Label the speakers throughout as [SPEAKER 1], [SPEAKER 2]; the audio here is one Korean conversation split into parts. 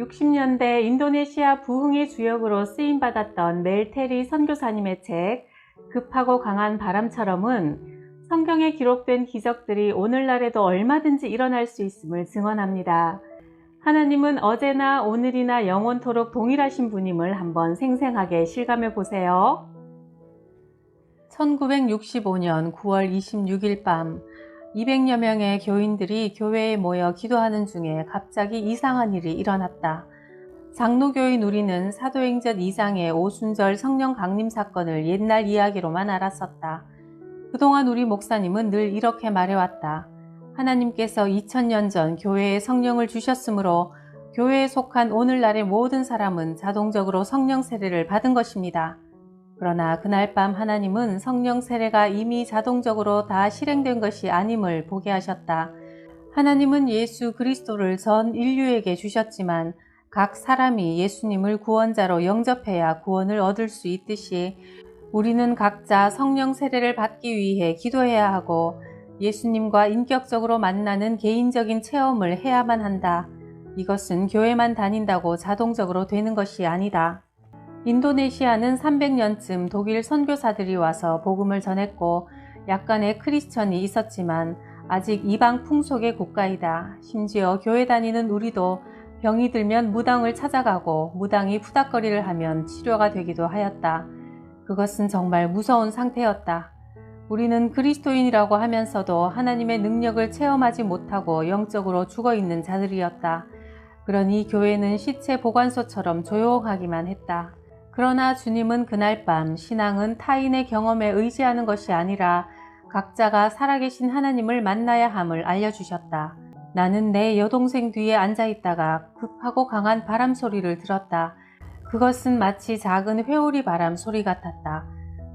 [SPEAKER 1] 60년대 인도네시아 부흥의 주역으로 쓰임받았던 멜테리 선교사님의 책 급하고 강한 바람처럼은 성경에 기록된 기적들이 오늘날에도 얼마든지 일어날 수 있음을 증언합니다. 하나님은 어제나 오늘이나 영원토록 동일하신 분임을 한번 생생하게 실감해 보세요. 1965년 9월 26일 밤 200여 명의 교인들이 교회에 모여 기도하는 중에 갑자기 이상한 일이 일어났다. 장로교인 우리는 사도행전 2장의 오순절 성령 강림 사건을 옛날 이야기로만 알았었다. 그동안 우리 목사님은 늘 이렇게 말해왔다. 하나님께서 2000년 전 교회에 성령을 주셨으므로 교회에 속한 오늘날의 모든 사람은 자동적으로 성령 세례를 받은 것입니다. 그러나 그날 밤 하나님은 성령 세례가 이미 자동적으로 다 실행된 것이 아님을 보게 하셨다. 하나님은 예수 그리스도를 전 인류에게 주셨지만 각 사람이 예수님을 구원자로 영접해야 구원을 얻을 수 있듯이 우리는 각자 성령 세례를 받기 위해 기도해야 하고 예수님과 인격적으로 만나는 개인적인 체험을 해야만 한다. 이것은 교회만 다닌다고 자동적으로 되는 것이 아니다. 인도네시아는 300년쯤 독일 선교사들이 와서 복음을 전했고 약간의 크리스천이 있었지만 아직 이방 풍속의 국가이다. 심지어 교회 다니는 우리도 병이 들면 무당을 찾아가고 무당이 푸닥거리를 하면 치료가 되기도 하였다. 그것은 정말 무서운 상태였다. 우리는 그리스도인이라고 하면서도 하나님의 능력을 체험하지 못하고 영적으로 죽어있는 자들이었다. 그러니 교회는 시체 보관소처럼 조용하기만 했다. 그러나 주님은 그날 밤 신앙은 타인의 경험에 의지하는 것이 아니라 각자가 살아계신 하나님을 만나야 함을 알려주셨다. 나는 내 여동생 뒤에 앉아있다가 급하고 강한 바람 소리를 들었다. 그것은 마치 작은 회오리 바람 소리 같았다.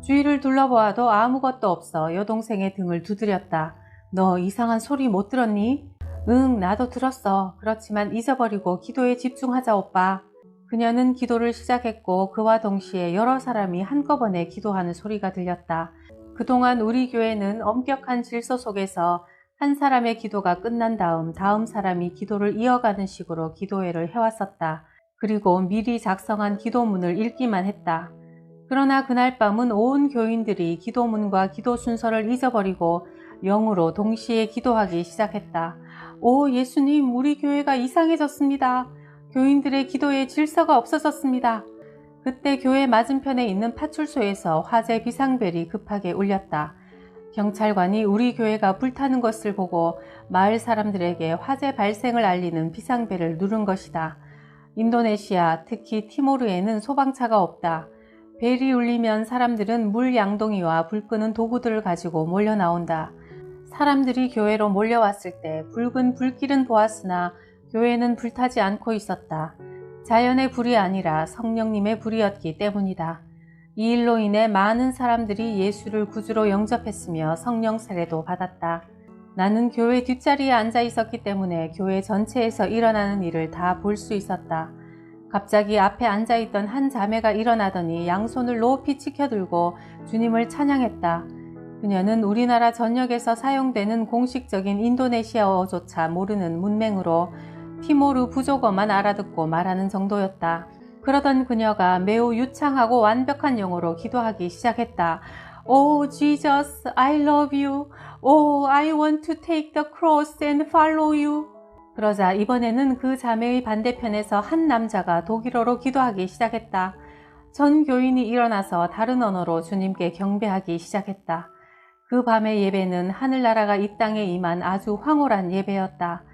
[SPEAKER 1] 주위를 둘러보아도 아무것도 없어 여동생의 등을 두드렸다. 너 이상한 소리 못 들었니? 응, 나도 들었어. 그렇지만 잊어버리고 기도에 집중하자 오빠. 그녀는 기도를 시작했고 그와 동시에 여러 사람이 한꺼번에 기도하는 소리가 들렸다. 그동안 우리 교회는 엄격한 질서 속에서 한 사람의 기도가 끝난 다음 사람이 기도를 이어가는 식으로 기도회를 해왔었다. 그리고 미리 작성한 기도문을 읽기만 했다. 그러나 그날 밤은 온 교인들이 기도문과 기도 순서를 잊어버리고 영으로 동시에 기도하기 시작했다. 오 예수님, 우리 교회가 이상해졌습니다. 교인들의 기도에 질서가 없어졌습니다. 그때 교회 맞은편에 있는 파출소에서 화재 비상벨이 급하게 울렸다. 경찰관이 우리 교회가 불타는 것을 보고 마을 사람들에게 화재 발생을 알리는 비상벨을 누른 것이다. 인도네시아, 특히 티모르에는 소방차가 없다. 벨이 울리면 사람들은 물 양동이와 불 끄는 도구들을 가지고 몰려 나온다. 사람들이 교회로 몰려왔을 때 붉은 불길은 보았으나 교회는 불타지 않고 있었다. 자연의 불이 아니라 성령님의 불이었기 때문이다. 이 일로 인해 많은 사람들이 예수를 구주로 영접했으며 성령 세례도 받았다. 나는 교회 뒷자리에 앉아 있었기 때문에 교회 전체에서 일어나는 일을 다 볼 수 있었다. 갑자기 앞에 앉아있던 한 자매가 일어나더니 양손을 높이 치켜들고 주님을 찬양했다. 그녀는 우리나라 전역에서 사용되는 공식적인 인도네시아어조차 모르는 문맹으로 티모르 부족어만 알아듣고 말하는 정도였다. 그러던 그녀가 매우 유창하고 완벽한 영어로 기도하기 시작했다. Oh Jesus, I love you. Oh, I want to take the cross and follow you. 그러자 이번에는 그 자매의 반대편에서 한 남자가 독일어로 기도하기 시작했다. 전 교인이 일어나서 다른 언어로 주님께 경배하기 시작했다. 그 밤의 예배는 하늘나라가 이 땅에 임한 아주 황홀한 예배였다.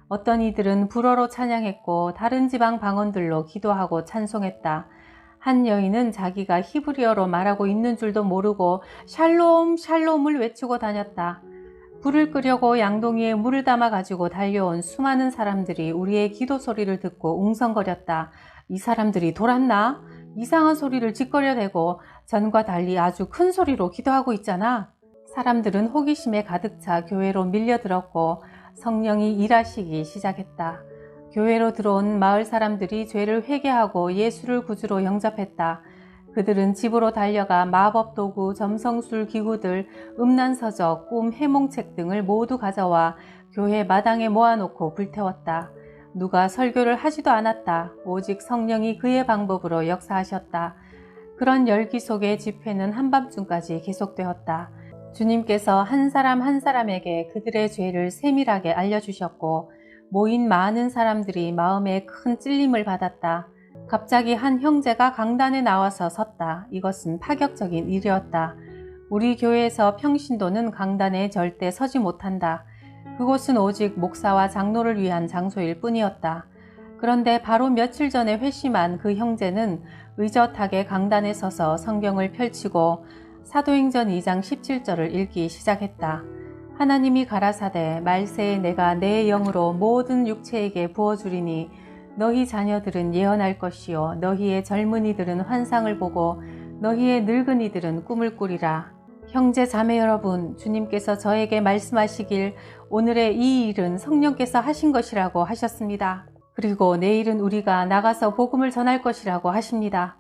[SPEAKER 1] 어떤 이들은 불어로 찬양했고 다른 지방 방언들로 기도하고 찬송했다. 한 여인은 자기가 히브리어로 말하고 있는 줄도 모르고 샬롬 샬롬을 외치고 다녔다. 불을 끄려고 양동이에 물을 담아 가지고 달려온 수많은 사람들이 우리의 기도 소리를 듣고 웅성거렸다. 이 사람들이 돌았나? 이상한 소리를 짓거려대고 전과 달리 아주 큰 소리로 기도하고 있잖아. 사람들은 호기심에 가득 차 교회로 밀려들었고 성령이 일하시기 시작했다. 교회로 들어온 마을 사람들이 죄를 회개하고 예수를 구주로 영접했다. 그들은 집으로 달려가 마법 도구, 점성술 기구들, 음란서적, 꿈, 해몽책 등을 모두 가져와 교회 마당에 모아놓고 불태웠다. 누가 설교를 하지도 않았다. 오직 성령이 그의 방법으로 역사하셨다. 그런 열기 속에 집회는 한밤중까지 계속되었다. 주님께서 한 사람 한 사람에게 그들의 죄를 세밀하게 알려주셨고 모인 많은 사람들이 마음에 큰 찔림을 받았다. 갑자기 한 형제가 강단에 나와서 섰다. 이것은 파격적인 일이었다. 우리 교회에서 평신도는 강단에 절대 서지 못한다. 그곳은 오직 목사와 장로를 위한 장소일 뿐이었다. 그런데 바로 며칠 전에 회심한 그 형제는 의젓하게 강단에 서서 성경을 펼치고 사도행전 2장 17절을 읽기 시작했다. 하나님이 가라사대 말세에 내가 내 영으로 모든 육체에게 부어주리니 너희 자녀들은 예언할 것이요 너희의 젊은이들은 환상을 보고 너희의 늙은이들은 꿈을 꾸리라. 형제 자매 여러분, 주님께서 저에게 말씀하시길 오늘의 이 일은 성령께서 하신 것이라고 하셨습니다. 그리고 내일은 우리가 나가서 복음을 전할 것이라고 하십니다.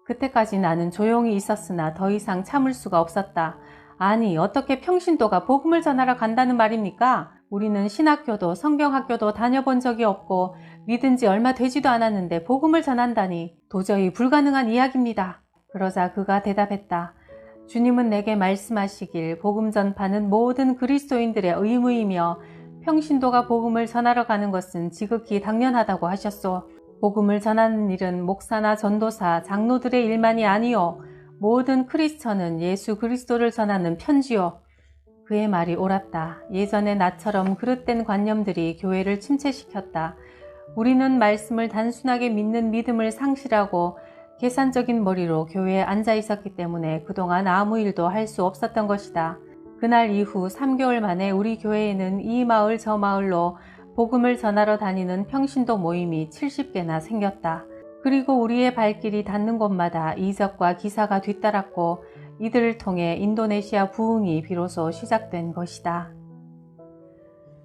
[SPEAKER 1] 그때까지 나는 조용히 있었으나 더 이상 참을 수가 없었다. 아니, 어떻게 평신도가 복음을 전하러 간다는 말입니까? 우리는 신학교도 성경학교도 다녀본 적이 없고 믿은 지 얼마 되지도 않았는데 복음을 전한다니 도저히 불가능한 이야기입니다. 그러자 그가 대답했다. 주님은 내게 말씀하시길 복음 전파는 모든 그리스도인들의 의무이며 평신도가 복음을 전하러 가는 것은 지극히 당연하다고 하셨소. 복음을 전하는 일은 목사나 전도사, 장로들의 일만이 아니요 모든 크리스천은 예수 그리스도를 전하는 편지요. 그의 말이 옳았다. 예전에 나처럼 그릇된 관념들이 교회를 침체시켰다. 우리는 말씀을 단순하게 믿는 믿음을 상실하고 계산적인 머리로 교회에 앉아 있었기 때문에 그동안 아무 일도 할 수 없었던 것이다. 그날 이후 3개월 만에 우리 교회에는 이 마을 저 마을로 복음을 전하러 다니는 평신도 모임이 70개나 생겼다. 그리고 우리의 발길이 닿는 곳마다 이적과 기사가 뒤따랐고 이들을 통해 인도네시아 부흥이 비로소 시작된 것이다.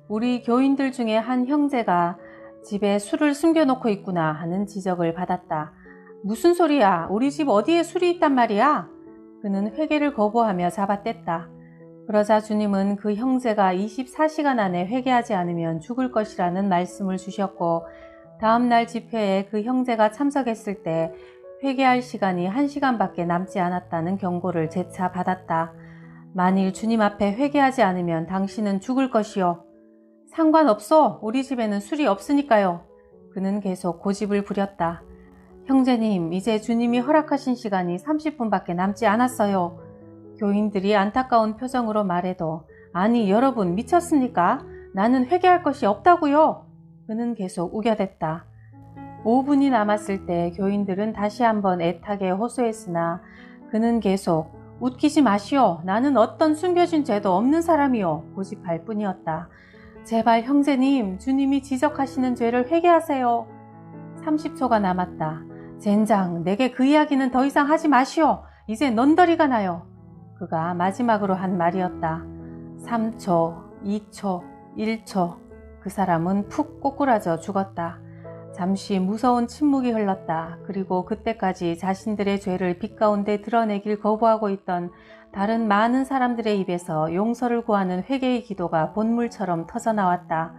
[SPEAKER 1] 우리 교인들 중에 한 형제가 집에 술을 숨겨놓고 있구나 하는 지적을 받았다. 무슨 소리야? 우리 집 어디에 술이 있단 말이야? 그는 회개를 거부하며 잡아뗐다. 그러자 주님은 그 형제가 24시간 안에 회개하지 않으면 죽을 것이라는 말씀을 주셨고 다음날 집회에 그 형제가 참석했을 때 회개할 시간이 1시간밖에 남지 않았다는 경고를 재차 받았다. 만일 주님 앞에 회개하지 않으면 당신은 죽을 것이요. 상관없어. 우리 집에는 술이 없으니까요. 그는 계속 고집을 부렸다. 형제님, 이제 주님이 허락하신 시간이 30분밖에 남지 않았어요. 교인들이 안타까운 표정으로 말해도 아니 여러분 미쳤습니까? 나는 회개할 것이 없다고요. 그는 계속 우겨댔다. 5분이 남았을 때 교인들은 다시 한번 애타게 호소했으나 그는 계속 웃기지 마시오. 나는 어떤 숨겨진 죄도 없는 사람이요. 고집할 뿐이었다. 제발 형제님, 주님이 지적하시는 죄를 회개하세요. 30초가 남았다. 젠장, 내게 그 이야기는 더 이상 하지 마시오. 이제 넌더리가 나요. 그가 마지막으로 한 말이었다. 3초, 2초, 1초. 그 사람은 푹 꼬꾸라져 죽었다. 잠시 무서운 침묵이 흘렀다. 그리고 그때까지 자신들의 죄를 빛 가운데 드러내길 거부하고 있던 다른 많은 사람들의 입에서 용서를 구하는 회개의 기도가 본물처럼 터져나왔다.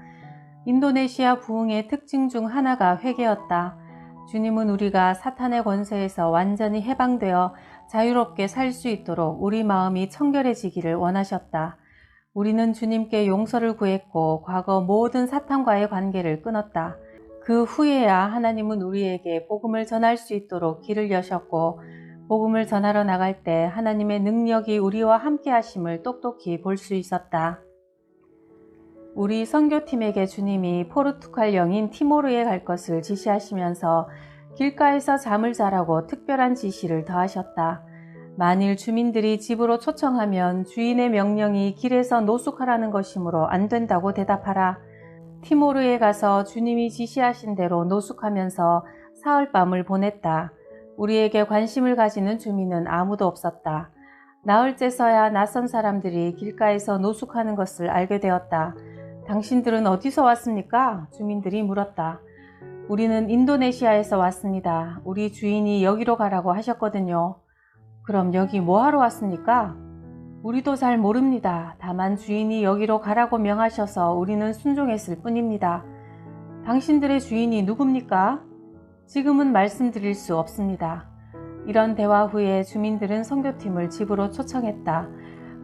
[SPEAKER 1] 인도네시아 부흥의 특징 중 하나가 회개였다. 주님은 우리가 사탄의 권세에서 완전히 해방되어 자유롭게 살 수 있도록 우리 마음이 청결해지기를 원하셨다. 우리는 주님께 용서를 구했고 과거 모든 사탄과의 관계를 끊었다. 그 후에야 하나님은 우리에게 복음을 전할 수 있도록 길을 여셨고 복음을 전하러 나갈 때 하나님의 능력이 우리와 함께 하심을 똑똑히 볼 수 있었다. 우리 선교팀에게 주님이 포르투갈 영인 티모르에 갈 것을 지시하시면서 길가에서 잠을 자라고 특별한 지시를 더하셨다. 만일 주민들이 집으로 초청하면 주인의 명령이 길에서 노숙하라는 것이므로 안 된다고 대답하라. 티모르에 가서 주님이 지시하신 대로 노숙하면서 사흘밤을 보냈다. 우리에게 관심을 가지는 주민은 아무도 없었다. 나흘째서야 낯선 사람들이 길가에서 노숙하는 것을 알게 되었다. 당신들은 어디서 왔습니까? 주민들이 물었다. 우리는 인도네시아에서 왔습니다. 우리 주인이 여기로 가라고 하셨거든요. 그럼 여기 뭐하러 왔습니까? 우리도 잘 모릅니다. 다만 주인이 여기로 가라고 명하셔서 우리는 순종했을 뿐입니다. 당신들의 주인이 누굽니까? 지금은 말씀드릴 수 없습니다. 이런 대화 후에 주민들은 선교팀을 집으로 초청했다.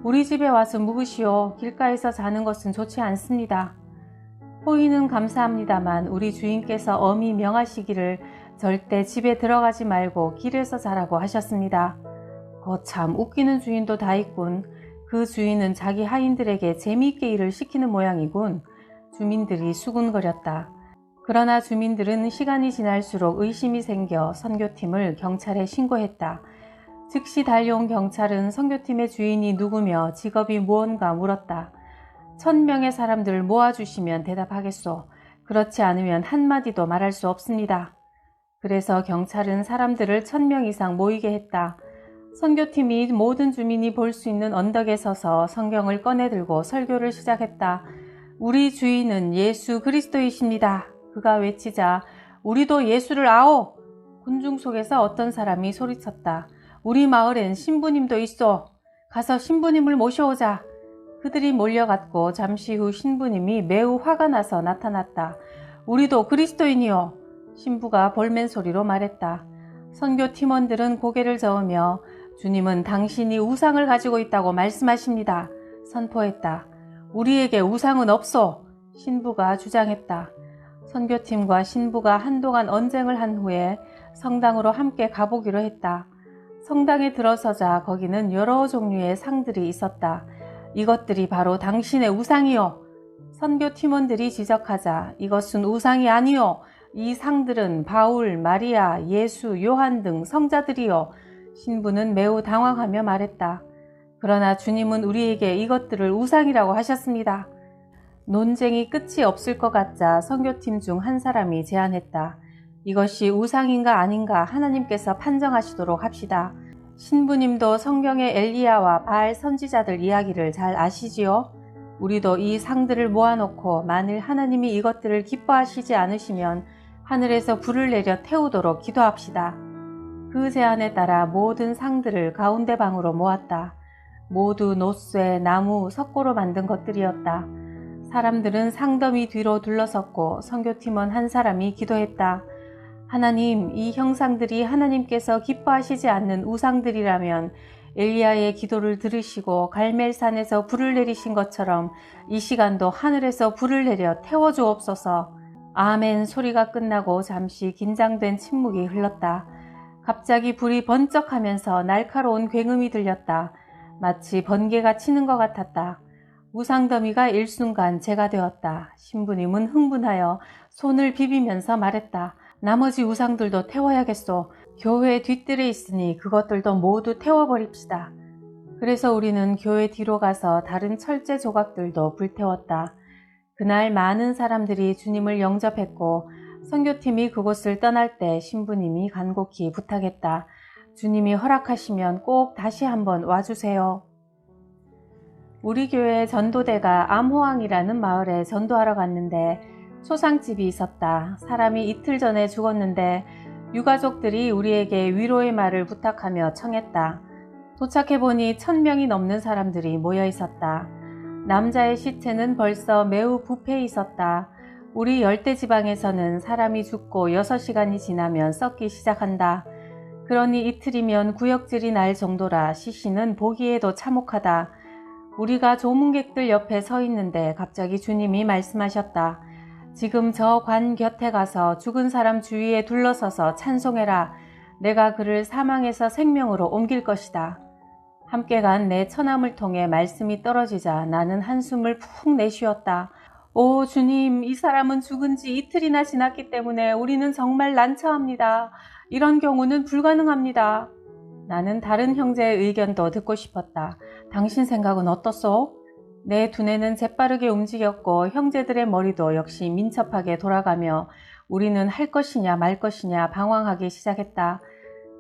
[SPEAKER 1] 우리 집에 와서 묵으시오. 길가에서 자는 것은 좋지 않습니다. 호의는 감사합니다만 우리 주인께서 엄히 명하시기를 절대 집에 들어가지 말고 길에서 자라고 하셨습니다. 거참 웃기는 주인도 다 있군. 그 주인은 자기 하인들에게 재미있게 일을 시키는 모양이군. 주민들이 수군거렸다. 그러나 주민들은 시간이 지날수록 의심이 생겨 선교팀을 경찰에 신고했다. 즉시 달려온 경찰은 선교팀의 주인이 누구며 직업이 무언가 물었다. 1000명의 사람들을 모아주시면 대답하겠소. 그렇지 않으면 한마디도 말할 수 없습니다. 그래서 경찰은 사람들을 1000명 이상 모이게 했다. 선교팀이 모든 주민이 볼 수 있는 언덕에 서서 성경을 꺼내들고 설교를 시작했다. 우리 주인은 예수 그리스도이십니다. 그가 외치자 우리도 예수를 아오! 군중 속에서 어떤 사람이 소리쳤다. 우리 마을엔 신부님도 있어. 가서 신부님을 모셔오자. 그들이 몰려갔고 잠시 후 신부님이 매우 화가 나서 나타났다. 우리도 그리스도인이요. 신부가 볼멘 소리로 말했다. 선교 팀원들은 고개를 저으며 주님은 당신이 우상을 가지고 있다고 말씀하십니다. 선포했다. 우리에게 우상은 없어. 신부가 주장했다. 선교팀과 신부가 한동안 언쟁을 한 후에 성당으로 함께 가보기로 했다. 성당에 들어서자 거기는 여러 종류의 상들이 있었다. 이것들이 바로 당신의 우상이요. 선교 팀원들이 지적하자 이것은 우상이 아니요. 이 상들은 바울, 마리아, 예수, 요한 등 성자들이요. 신부는 매우 당황하며 말했다. 그러나 주님은 우리에게 이것들을 우상이라고 하셨습니다. 논쟁이 끝이 없을 것 같자 선교팀 중 한 사람이 제안했다. 이것이 우상인가 아닌가 하나님께서 판정하시도록 합시다. 신부님도 성경의 엘리야와 바알 선지자들 이야기를 잘 아시지요? 우리도 이 상들을 모아놓고 만일 하나님이 이것들을 기뻐하시지 않으시면 하늘에서 불을 내려 태우도록 기도합시다. 그 제안에 따라 모든 상들을 가운데 방으로 모았다. 모두 노쇠, 나무, 석고로 만든 것들이었다. 사람들은 상더미 뒤로 둘러섰고 선교팀원 한 사람이 기도했다. 하나님, 이 형상들이 하나님께서 기뻐하시지 않는 우상들이라면 엘리야의 기도를 들으시고 갈멜산에서 불을 내리신 것처럼 이 시간도 하늘에서 불을 내려 태워주옵소서. 아멘 소리가 끝나고 잠시 긴장된 침묵이 흘렀다. 갑자기 불이 번쩍하면서 날카로운 굉음이 들렸다. 마치 번개가 치는 것 같았다. 우상더미가 일순간 재가 되었다. 신부님은 흥분하여 손을 비비면서 말했다. 나머지 우상들도 태워야겠소. 교회 뒷뜰에 있으니 그것들도 모두 태워버립시다. 그래서 우리는 교회 뒤로 가서 다른 철제 조각들도 불태웠다. 그날 많은 사람들이 주님을 영접했고 선교팀이 그곳을 떠날 때 신부님이 간곡히 부탁했다. 주님이 허락하시면 꼭 다시 한번 와주세요. 우리 교회 전도대가 암호항이라는 마을에 전도하러 갔는데 초상집이 있었다. 사람이 이틀 전에 죽었는데 유가족들이 우리에게 위로의 말을 부탁하며 청했다. 도착해보니 1000명이 넘는 사람들이 모여 있었다. 남자의 시체는 벌써 매우 부패해 있었다. 우리 열대지방에서는 사람이 죽고 6시간이 지나면 썩기 시작한다. 그러니 이틀이면 구역질이 날 정도라 시신은 보기에도 참혹하다. 우리가 조문객들 옆에 서 있는데 갑자기 주님이 말씀하셨다. 지금 저 관 곁에 가서 죽은 사람 주위에 둘러서서 찬송해라. 내가 그를 사망에서 생명으로 옮길 것이다. 함께 간 내 처남을 통해 말씀이 떨어지자 나는 한숨을 푹 내쉬었다. 오 주님, 이 사람은 죽은 지 이틀이나 지났기 때문에 우리는 정말 난처합니다. 이런 경우는 불가능합니다. 나는 다른 형제의 의견도 듣고 싶었다. 당신 생각은 어떻소? 내 두뇌는 재빠르게 움직였고 형제들의 머리도 역시 민첩하게 돌아가며 우리는 할 것이냐 말 것이냐 방황하기 시작했다.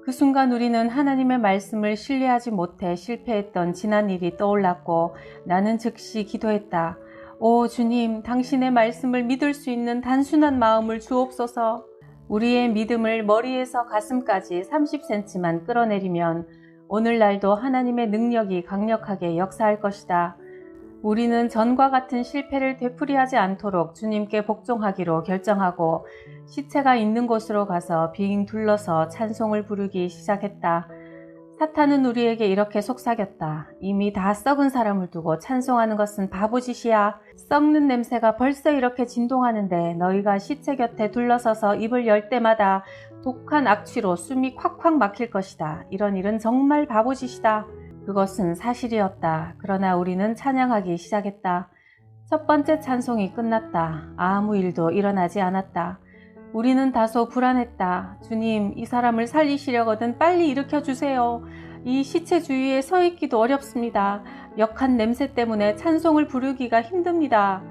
[SPEAKER 1] 그 순간 우리는 하나님의 말씀을 신뢰하지 못해 실패했던 지난 일이 떠올랐고 나는 즉시 기도했다. 오 주님, 당신의 말씀을 믿을 수 있는 단순한 마음을 주옵소서. 우리의 믿음을 머리에서 가슴까지 30cm만 끌어내리면 오늘날도 하나님의 능력이 강력하게 역사할 것이다. 우리는 전과 같은 실패를 되풀이하지 않도록 주님께 복종하기로 결정하고 시체가 있는 곳으로 가서 빙 둘러서 찬송을 부르기 시작했다. 사탄은 우리에게 이렇게 속삭였다. 이미 다 썩은 사람을 두고 찬송하는 것은 바보짓이야. 썩는 냄새가 벌써 이렇게 진동하는데 너희가 시체 곁에 둘러서서 입을 열 때마다 독한 악취로 숨이 콱콱 막힐 것이다. 이런 일은 정말 바보짓이다. 그것은 사실이었다. 그러나 우리는 찬양하기 시작했다. 첫 번째 찬송이 끝났다. 아무 일도 일어나지 않았다. 우리는 다소 불안했다. 주님, 이 사람을 살리시려거든 빨리 일으켜주세요. 이 시체 주위에 서 있기도 어렵습니다. 역한 냄새 때문에 찬송을 부르기가 힘듭니다.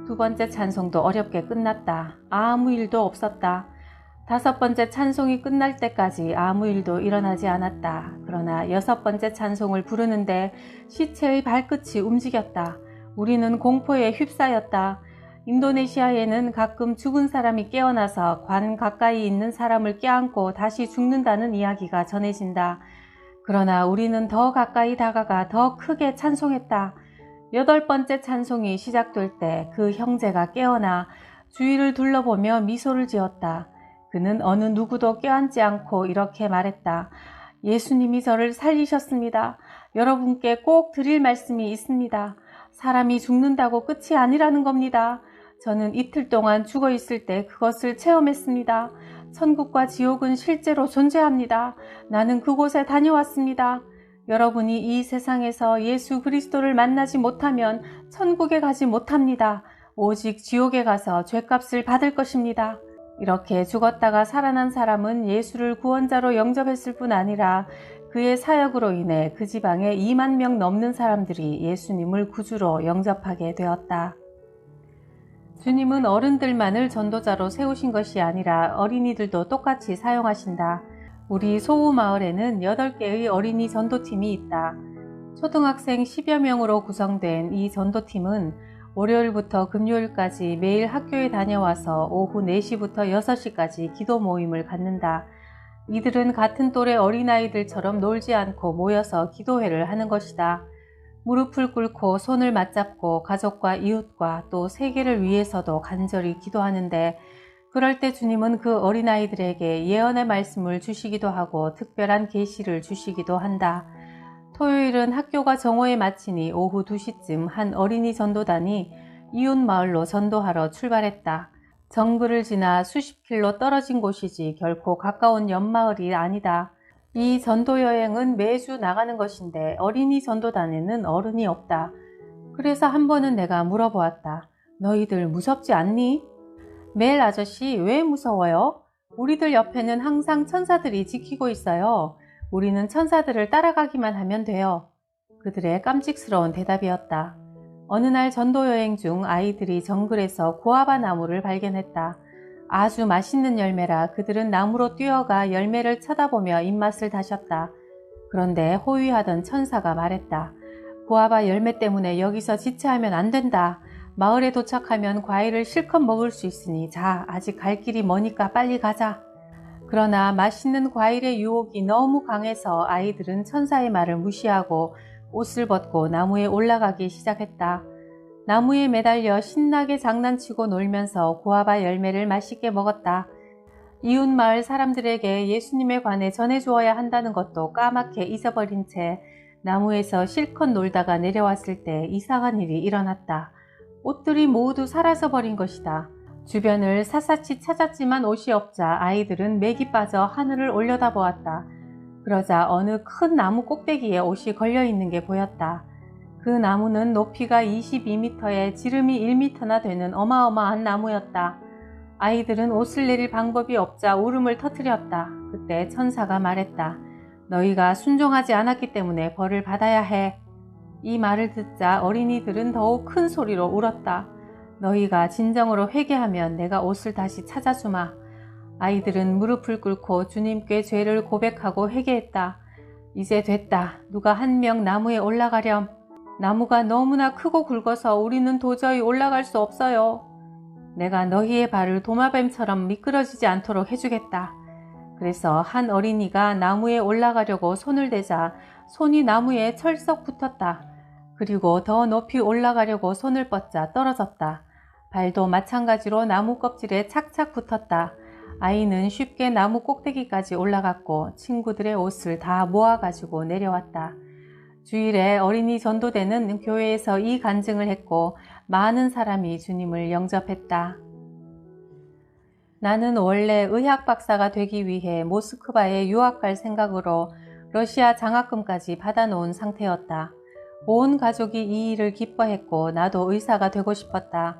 [SPEAKER 1] 두 번째 찬송도 어렵게 끝났다. 아무 일도 없었다. 다섯 번째 찬송이 끝날 때까지 아무 일도 일어나지 않았다. 그러나 여섯 번째 찬송을 부르는데 시체의 발끝이 움직였다. 우리는 공포에 휩싸였다. 인도네시아에는 가끔 죽은 사람이 깨어나서 관 가까이 있는 사람을 껴안고 다시 죽는다는 이야기가 전해진다. 그러나 우리는 더 가까이 다가가 더 크게 찬송했다. 여덟 번째 찬송이 시작될 때 그 형제가 깨어나 주위를 둘러보며 미소를 지었다. 그는 어느 누구도 껴안지 않고 이렇게 말했다. 예수님이 저를 살리셨습니다. 여러분께 꼭 드릴 말씀이 있습니다. 사람이 죽는다고 끝이 아니라는 겁니다. 저는 이틀 동안 죽어 있을 때 그것을 체험했습니다. 천국과 지옥은 실제로 존재합니다. 나는 그곳에 다녀왔습니다. 여러분이 이 세상에서 예수 그리스도를 만나지 못하면 천국에 가지 못합니다. 오직 지옥에 가서 죗값을 받을 것입니다. 이렇게 죽었다가 살아난 사람은 예수를 구원자로 영접했을 뿐 아니라 그의 사역으로 인해 그 지방에 2만 명 넘는 사람들이 예수님을 구주로 영접하게 되었다. 주님은 어른들만을 전도자로 세우신 것이 아니라 어린이들도 똑같이 사용하신다. 우리 소우마을에는 8개의 어린이 전도팀이 있다. 초등학생 10여 명으로 구성된 이 전도팀은 월요일부터 금요일까지 매일 학교에 다녀와서 오후 4시부터 6시까지 기도 모임을 갖는다. 이들은 같은 또래 어린아이들처럼 놀지 않고 모여서 기도회를 하는 것이다. 무릎을 꿇고 손을 맞잡고 가족과 이웃과 또 세계를 위해서도 간절히 기도하는데 그럴 때 주님은 그 어린아이들에게 예언의 말씀을 주시기도 하고 특별한 계시를 주시기도 한다. 토요일은 학교가 정오에 마치니 오후 2시쯤 한 어린이 전도단이 이웃 마을로 전도하러 출발했다. 정글을 지나 수십 킬로 떨어진 곳이지 결코 가까운 옆마을이 아니다. 이 전도 여행은 매주 나가는 것인데 어린이 전도단에는 어른이 없다. 그래서 한 번은 내가 물어보았다. 너희들 무섭지 않니? 멜 아저씨, 왜 무서워요? 우리들 옆에는 항상 천사들이 지키고 있어요. 우리는 천사들을 따라가기만 하면 돼요. 그들의 깜찍스러운 대답이었다. 어느 날 전도 여행 중 아이들이 정글에서 고아바 나무를 발견했다. 아주 맛있는 열매라 그들은 나무로 뛰어가 열매를 쳐다보며 입맛을 다셨다. 그런데 호위하던 천사가 말했다. 고아바 열매 때문에 여기서 지체하면 안 된다. 마을에 도착하면 과일을 실컷 먹을 수 있으니 자, 아직 갈 길이 머니까 빨리 가자. 그러나 맛있는 과일의 유혹이 너무 강해서 아이들은 천사의 말을 무시하고 옷을 벗고 나무에 올라가기 시작했다. 나무에 매달려 신나게 장난치고 놀면서 고아바 열매를 맛있게 먹었다. 이웃 마을 사람들에게 예수님에 관해 전해주어야 한다는 것도 까맣게 잊어버린 채 나무에서 실컷 놀다가 내려왔을 때 이상한 일이 일어났다. 옷들이 모두 사라져 버린 것이다. 주변을 샅샅이 찾았지만 옷이 없자 아이들은 맥이 빠져 하늘을 올려다보았다. 그러자 어느 큰 나무 꼭대기에 옷이 걸려있는 게 보였다. 그 나무는 높이가 22m에 지름이 1m나 되는 어마어마한 나무였다. 아이들은 옷을 내릴 방법이 없자 울음을 터뜨렸다. 그때 천사가 말했다. 너희가 순종하지 않았기 때문에 벌을 받아야 해. 이 말을 듣자 어린이들은 더욱 큰 소리로 울었다. 너희가 진정으로 회개하면 내가 옷을 다시 찾아주마. 아이들은 무릎을 꿇고 주님께 죄를 고백하고 회개했다. 이제 됐다. 누가 한 명 나무에 올라가렴. 나무가 너무나 크고 굵어서 우리는 도저히 올라갈 수 없어요. 내가 너희의 발을 도마뱀처럼 미끄러지지 않도록 해주겠다. 그래서 한 어린이가 나무에 올라가려고 손을 대자 손이 나무에 철썩 붙었다. 그리고 더 높이 올라가려고 손을 뻗자 떨어졌다. 발도 마찬가지로 나무 껍질에 착착 붙었다. 아이는 쉽게 나무 꼭대기까지 올라갔고 친구들의 옷을 다 모아가지고 내려왔다. 주일에 어린이 전도대는 교회에서 이 간증을 했고 많은 사람이 주님을 영접했다. 나는 원래 의학 박사가 되기 위해 모스크바에 유학 갈 생각으로 러시아 장학금까지 받아놓은 상태였다. 온 가족이 이 일을 기뻐했고 나도 의사가 되고 싶었다.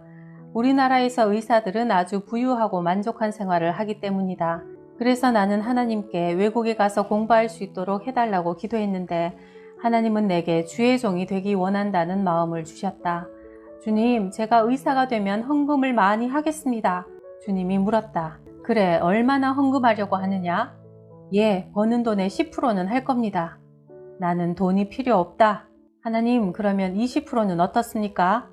[SPEAKER 1] 우리나라에서 의사들은 아주 부유하고 만족한 생활을 하기 때문이다. 그래서 나는 하나님께 외국에 가서 공부할 수 있도록 해달라고 기도했는데 하나님은 내게 주의 종이 되기 원한다는 마음을 주셨다. 주님, 제가 의사가 되면 헌금을 많이 하겠습니다. 주님이 물었다. 그래, 얼마나 헌금하려고 하느냐? 예, 버는 돈의 10%는 할 겁니다. 나는 돈이 필요 없다. 하나님, 그러면 20%는 어떻습니까?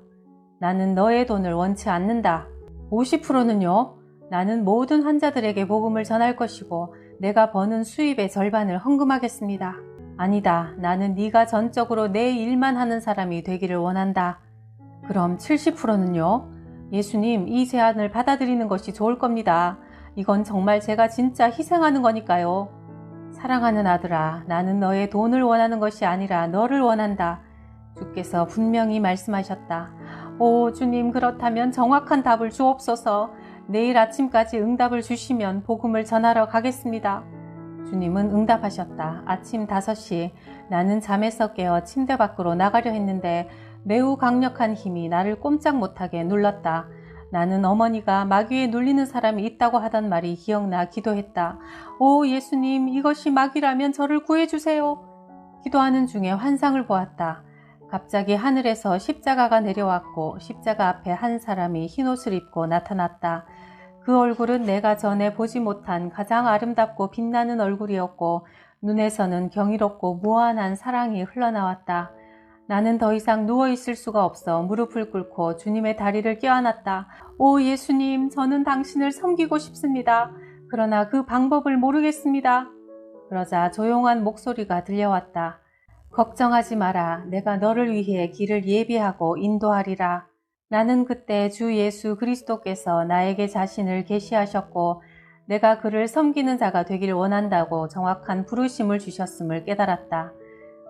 [SPEAKER 1] 나는 너의 돈을 원치 않는다. 50%는요? 나는 모든 환자들에게 복음을 전할 것이고 내가 버는 수입의 절반을 헌금하겠습니다. 아니다. 나는 네가 전적으로 내 일만 하는 사람이 되기를 원한다. 그럼 70%는요? 예수님, 이 제안을 받아들이는 것이 좋을 겁니다. 이건 정말 제가 진짜 희생하는 거니까요. 사랑하는 아들아, 나는 너의 돈을 원하는 것이 아니라 너를 원한다. 주께서 분명히 말씀하셨다. 오 주님, 그렇다면 정확한 답을 주옵소서. 내일 아침까지 응답을 주시면 복음을 전하러 가겠습니다. 주님은 응답하셨다. 아침 5시 나는 잠에서 깨어 침대 밖으로 나가려 했는데 매우 강력한 힘이 나를 꼼짝 못하게 눌렀다. 나는 어머니가 마귀에 눌리는 사람이 있다고 하던 말이 기억나 기도했다. 오 예수님, 이것이 마귀라면 저를 구해주세요. 기도하는 중에 환상을 보았다. 갑자기 하늘에서 십자가가 내려왔고 십자가 앞에 한 사람이 흰옷을 입고 나타났다. 그 얼굴은 내가 전에 보지 못한 가장 아름답고 빛나는 얼굴이었고 눈에서는 경이롭고 무한한 사랑이 흘러나왔다. 나는 더 이상 누워있을 수가 없어 무릎을 꿇고 주님의 다리를 껴안았다. 오 예수님, 저는 당신을 섬기고 싶습니다. 그러나 그 방법을 모르겠습니다. 그러자 조용한 목소리가 들려왔다. 걱정하지 마라. 내가 너를 위해 길을 예비하고 인도하리라. 나는 그때 주 예수 그리스도께서 나에게 자신을 계시하셨고 내가 그를 섬기는 자가 되길 원한다고 정확한 부르심을 주셨음을 깨달았다.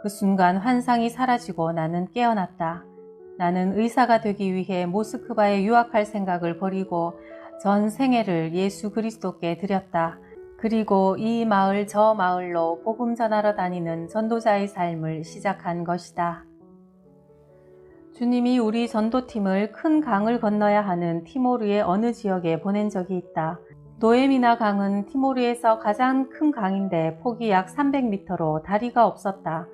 [SPEAKER 1] 그 순간 환상이 사라지고 나는 깨어났다. 나는 의사가 되기 위해 모스크바에 유학할 생각을 버리고 전 생애를 예수 그리스도께 드렸다. 그리고 이 마을 저 마을로 복음 전하러 다니는 전도자의 삶을 시작한 것이다. 주님이 우리 전도팀을 큰 강을 건너야 하는 티모르의 어느 지역에 보낸 적이 있다. 노에미나 강은 티모르에서 가장 큰 강인데 폭이 약 300m로 다리가 없었다.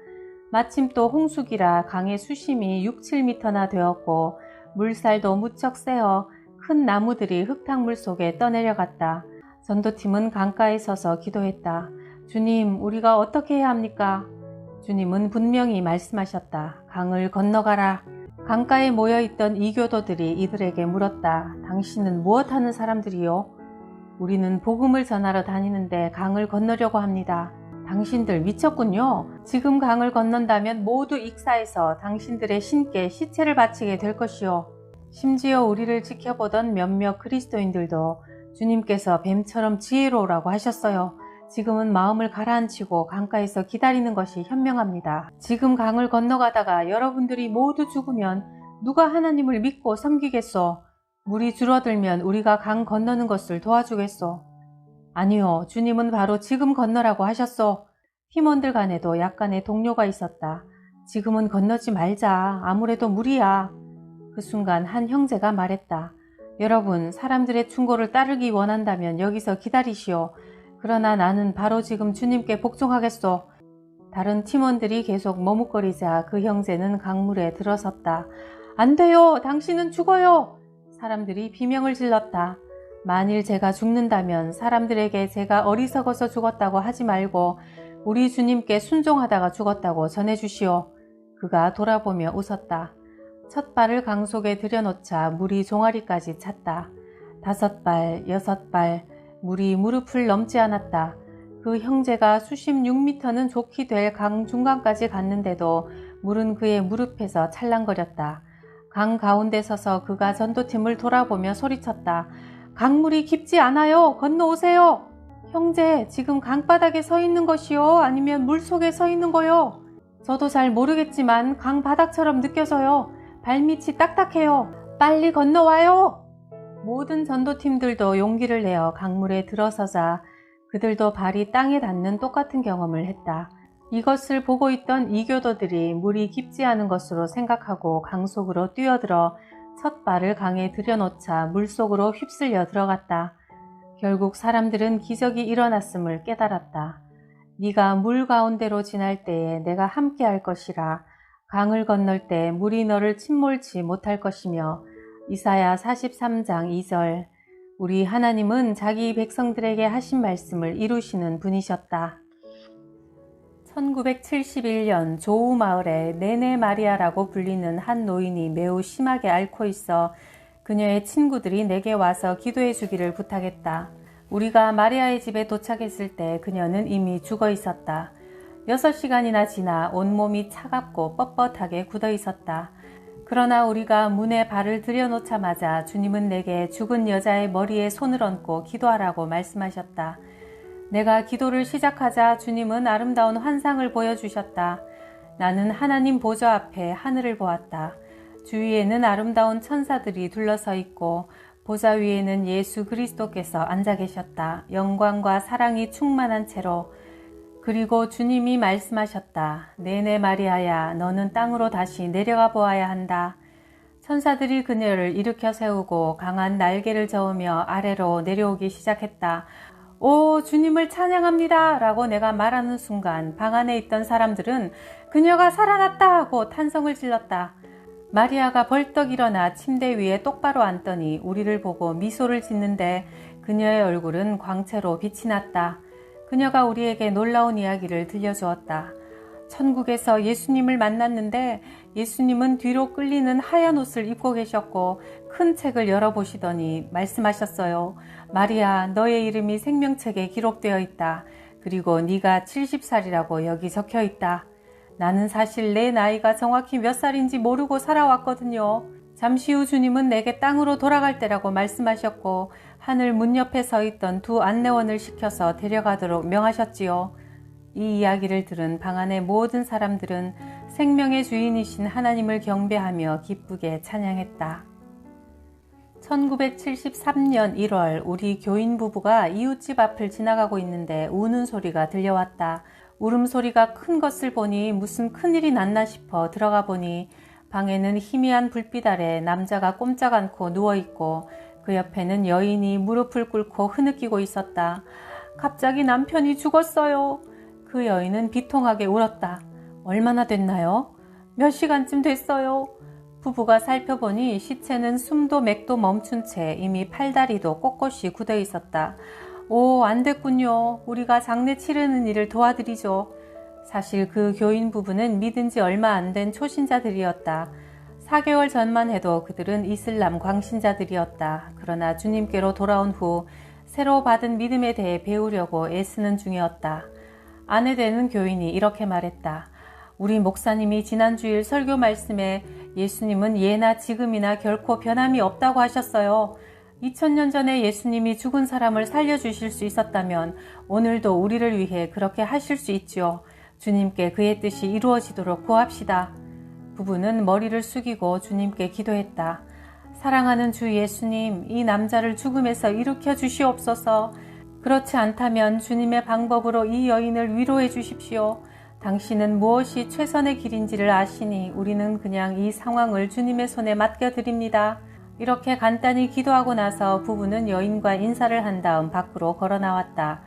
[SPEAKER 1] 마침 또 홍수기라 강의 수심이 6, 7m나 되었고 물살도 무척 세어 큰 나무들이 흙탕물 속에 떠내려갔다. 전도팀은 강가에 서서 기도했다. 주님, 우리가 어떻게 해야 합니까? 주님은 분명히 말씀하셨다. 강을 건너가라. 강가에 모여있던 이교도들이 이들에게 물었다. 당신은 무엇하는 사람들이요? 우리는 복음을 전하러 다니는데 강을 건너려고 합니다. 당신들 미쳤군요. 지금 강을 건넌다면 모두 익사해서 당신들의 신께 시체를 바치게 될 것이요. 심지어 우리를 지켜보던 몇몇 그리스도인들도 주님께서 뱀처럼 지혜로우라고 하셨어요. 지금은 마음을 가라앉히고 강가에서 기다리는 것이 현명합니다. 지금 강을 건너가다가 여러분들이 모두 죽으면 누가 하나님을 믿고 섬기겠소? 물이 줄어들면 우리가 강 건너는 것을 도와주겠소? 아니요, 주님은 바로 지금 건너라고 하셨소. 팀원들 간에도 약간의 동료가 있었다. 지금은 건너지 말자. 아무래도 무리야. 그 순간 한 형제가 말했다. 여러분, 사람들의 충고를 따르기 원한다면 여기서 기다리시오. 그러나 나는 바로 지금 주님께 복종하겠소. 다른 팀원들이 계속 머뭇거리자 그 형제는 강물에 들어섰다. 안 돼요! 당신은 죽어요! 사람들이 비명을 질렀다. 만일 제가 죽는다면 사람들에게 제가 어리석어서 죽었다고 하지 말고 우리 주님께 순종하다가 죽었다고 전해주시오. 그가 돌아보며 웃었다. 첫 발을 강 속에 들여놓자 물이 종아리까지 찼다. 5발, 6발, 물이 무릎을 넘지 않았다. 그 형제가 수심 6m는 좋게 될 강 중간까지 갔는데도 물은 그의 무릎에서 찰랑거렸다. 강 가운데 서서 그가 전도팀을 돌아보며 소리쳤다. 강물이 깊지 않아요. 건너오세요. 형제, 지금 강바닥에 서 있는 것이요? 아니면 물속에 서 있는 거요? 저도 잘 모르겠지만 강바닥처럼 느껴져요. 발밑이 딱딱해요. 빨리 건너와요. 모든 전도팀들도 용기를 내어 강물에 들어서자 그들도 발이 땅에 닿는 똑같은 경험을 했다. 이것을 보고 있던 이교도들이 물이 깊지 않은 것으로 생각하고 강 속으로 뛰어들어 첫 발을 강에 들여놓자 물속으로 휩쓸려 들어갔다. 결국 사람들은 기적이 일어났음을 깨달았다. 네가 물 가운데로 지날 때에 내가 함께할 것이라. 강을 건널 때 물이 너를 침몰치 못할 것이며. 이사야 43장 2절. 우리 하나님은 자기 백성들에게 하신 말씀을 이루시는 분이셨다. 1971년 조우 마을에 네네 마리아라고 불리는 한 노인이 매우 심하게 앓고 있어 그녀의 친구들이 내게 와서 기도해 주기를 부탁했다. 우리가 마리아의 집에 도착했을 때 그녀는 이미 죽어 있었다. 6시간이나 지나 온몸이 차갑고 뻣뻣하게 굳어 있었다. 그러나 우리가 문에 발을 들여놓자마자 주님은 내게 죽은 여자의 머리에 손을 얹고 기도하라고 말씀하셨다. 내가 기도를 시작하자 주님은 아름다운 환상을 보여주셨다. 나는 하나님 보좌 앞에 하늘을 보았다. 주위에는 아름다운 천사들이 둘러서 있고 보좌 위에는 예수 그리스도께서 앉아 계셨다. 영광과 사랑이 충만한 채로. 그리고 주님이 말씀하셨다. 네네 마리아야, 너는 땅으로 다시 내려가 보아야 한다. 천사들이 그녀를 일으켜 세우고 강한 날개를 저으며 아래로 내려오기 시작했다. 오, 주님을 찬양합니다 라고 내가 말하는 순간 방 안에 있던 사람들은 그녀가 살아났다 하고 탄성을 질렀다. 마리아가 벌떡 일어나 침대 위에 똑바로 앉더니 우리를 보고 미소를 짓는데 그녀의 얼굴은 광채로 빛이 났다. 그녀가 우리에게 놀라운 이야기를 들려주었다. 천국에서 예수님을 만났는데 예수님은 뒤로 끌리는 하얀 옷을 입고 계셨고 큰 책을 열어보시더니 말씀하셨어요. 마리아, 너의 이름이 생명책에 기록되어 있다. 그리고 네가 70살이라고 여기 적혀 있다. 나는 사실 내 나이가 정확히 몇 살인지 모르고 살아왔거든요. 잠시 후 주님은 내게 땅으로 돌아갈 때라고 말씀하셨고 하늘 문 옆에 서 있던 두 안내원을 시켜서 데려가도록 명하셨지요. 이 이야기를 들은 방 안의 모든 사람들은 생명의 주인이신 하나님을 경배하며 기쁘게 찬양했다. 1973년 1월 우리 교인 부부가 이웃집 앞을 지나가고 있는데 우는 소리가 들려왔다. 울음소리가 큰 것을 보니 무슨 큰일이 났나 싶어 들어가 보니 방에는 희미한 불빛 아래 남자가 꼼짝 않고 누워있고 그 옆에는 여인이 무릎을 꿇고 흐느끼고 있었다. 갑자기 남편이 죽었어요. 그 여인은 비통하게 울었다. 얼마나 됐나요? 몇 시간쯤 됐어요. 부부가 살펴보니 시체는 숨도 맥도 멈춘 채 이미 팔다리도 꼿꼿이 굳어 있었다. 오, 안 됐군요. 우리가 장례 치르는 일을 도와드리죠. 사실 그 교인 부부는 믿은 지 얼마 안 된 초신자들이었다. 4개월 전만 해도 그들은 이슬람 광신자들이었다. 그러나 주님께로 돌아온 후 새로 받은 믿음에 대해 배우려고 애쓰는 중이었다. 아내 되는 교인이 이렇게 말했다. 우리 목사님이 지난 주일 설교 말씀에 예수님은 예나 지금이나 결코 변함이 없다고 하셨어요. 2000년 전에 예수님이 죽은 사람을 살려주실 수 있었다면 오늘도 우리를 위해 그렇게 하실 수 있지요. 주님께 그의 뜻이 이루어지도록 구합시다. 부부는 머리를 숙이고 주님께 기도했다. 사랑하는 주 예수님, 이 남자를 죽음에서 일으켜 주시옵소서. 그렇지 않다면 주님의 방법으로 이 여인을 위로해 주십시오. 당신은 무엇이 최선의 길인지를 아시니 우리는 그냥 이 상황을 주님의 손에 맡겨드립니다. 이렇게 간단히 기도하고 나서 부부는 여인과 인사를 한 다음 밖으로 걸어 나왔다.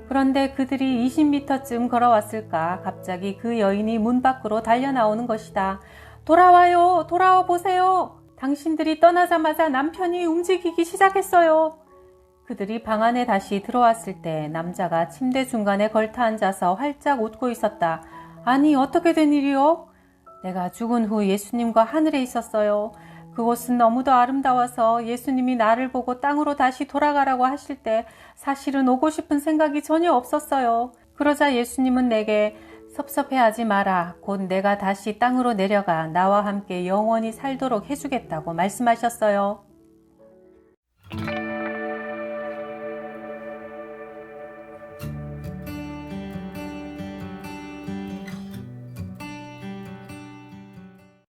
[SPEAKER 1] 그런데 그들이 20m쯤 걸어왔을까 갑자기 그 여인이 문 밖으로 달려나오는 것이다. 돌아와요! 돌아와 보세요! 당신들이 떠나자마자 남편이 움직이기 시작했어요. 그들이 방 안에 다시 들어왔을 때 남자가 침대 중간에 걸터 앉아서 활짝 웃고 있었다. 아니, 어떻게 된 일이요? 내가 죽은 후 예수님과 하늘에 있었어요. 그곳은 너무도 아름다워서 예수님이 나를 보고 땅으로 다시 돌아가라고 하실 때 사실은 오고 싶은 생각이 전혀 없었어요. 그러자 예수님은 내게 섭섭해하지 마라. 곧 내가 다시 땅으로 내려가 나와 함께 영원히 살도록 해주겠다고 말씀하셨어요.